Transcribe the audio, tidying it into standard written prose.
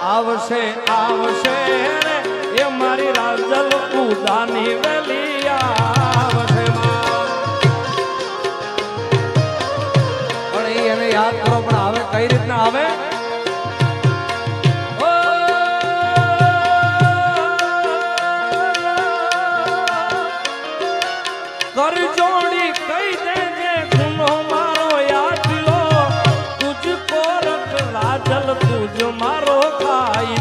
આવશે આવશે રે એ મારી રાજલ ઉદાની વેલી આવશે પણ એને યાદ કરો પણ આવે કઈ રીતના આવે કરજોડી કઈ દેજે ગુનો મારો યાદ લો તુજ કોરક રાજલ તુજ મારો ખાઈ